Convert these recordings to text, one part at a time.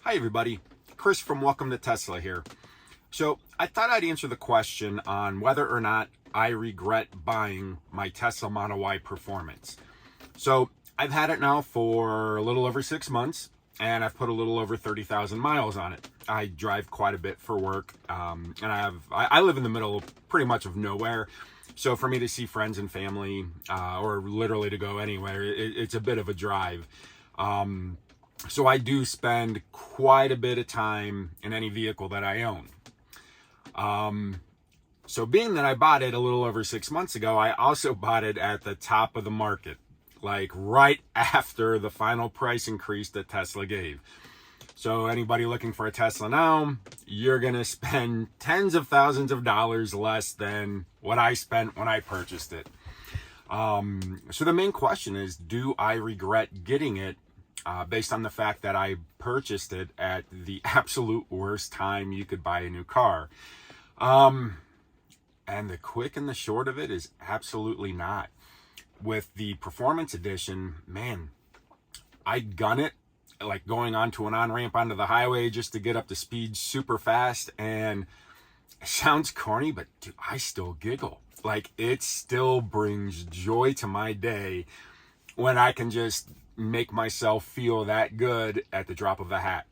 Hi everybody, Chris from Welcome to Tesla here. So I thought I'd answer the question on whether or not I regret buying my Tesla Model Y Performance. So I've had it now for a little over 6 months and I've put a little over 30,000 miles on it. I drive quite a bit for work and I live in the middle pretty much of nowhere. So for me to see friends and family or literally to go anywhere, it's a bit of a drive. So I do spend quite a bit of time in any vehicle that I own. So being that I bought it a little over 6 months ago, I also bought it at the top of the market, like right after the final price increase that Tesla gave. So anybody looking for a Tesla now, you're going to spend tens of thousands of dollars less than what I spent when I purchased it. So the main question is, do I regret getting it? Based on the fact that I purchased it at the absolute worst time you could buy a new car. And the quick and the short of it is absolutely not. With the Performance Edition, man, I gun it, like going onto an on-ramp onto the highway just to get up to speed super fast. And it sounds corny, but dude, I still giggle. Like, it still brings joy to my day when I can just make myself feel that good at the drop of a hat.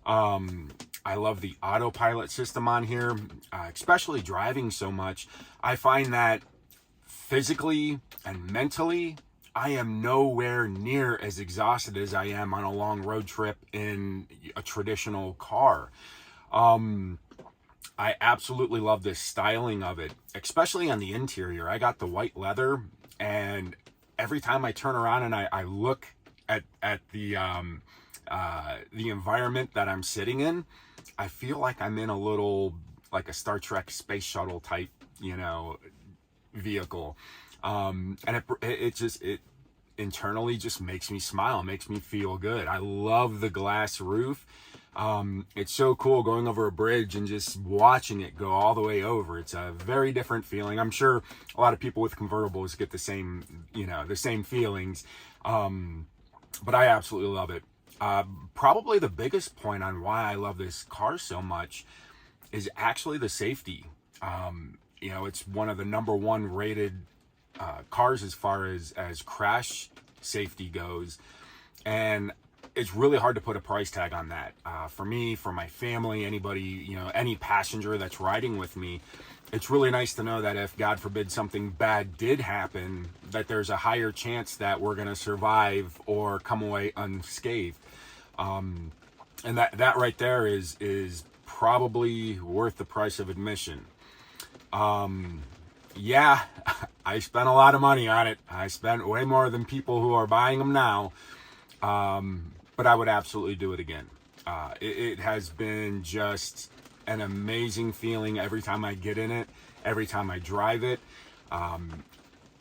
I love the autopilot system on here, especially driving so much. I find that physically and mentally, I am nowhere near as exhausted as I am on a long road trip in a traditional car. I absolutely love the styling of it, especially on the interior. I got the white leather, and every time I turn around and I look at the environment that I'm sitting in, I feel like I'm in a little, like a Star Trek space shuttle type, vehicle. And it internally just makes me smile, makes me feel good. I love the glass roof. It's so cool going over a bridge and just watching it go all the way over. It's a very different feeling. I'm sure a lot of people with convertibles get the same feelings. But I absolutely love it. Probably the biggest point on why I love this car so much is actually the safety. It's one of the #1 rated cars as far as crash safety goes. And it's really hard to put a price tag on that. For me, for my family, anybody, any passenger that's riding with me, it's really nice to know that if, God forbid, something bad did happen, that there's a higher chance that we're going to survive or come away unscathed. And that right there is probably worth the price of admission. Yeah, I spent a lot of money on it. I spent way more than people who are buying them now. But I would absolutely do it again. It has been just an amazing feeling every time I get in it, every time I drive it.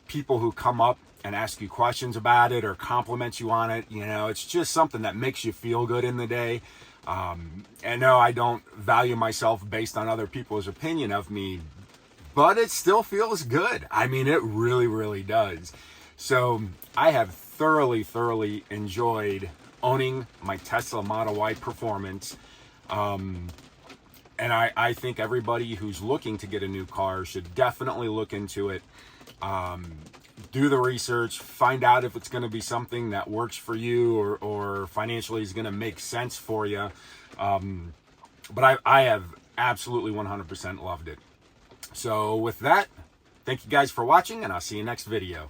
People who come up and ask you questions about it or compliment you on it, it's just something that makes you feel good in the day. And no, I don't value myself based on other people's opinion of me, but it still feels good. I mean, it really, really does. So I have thoroughly enjoyed owning my Tesla Model Y Performance. And I think everybody who's looking to get a new car should definitely look into it. Do the research, find out if it's going to be something that works for you or financially is going to make sense for you. But I have absolutely 100% loved it. So with that, thank you guys for watching, and I'll see you next video.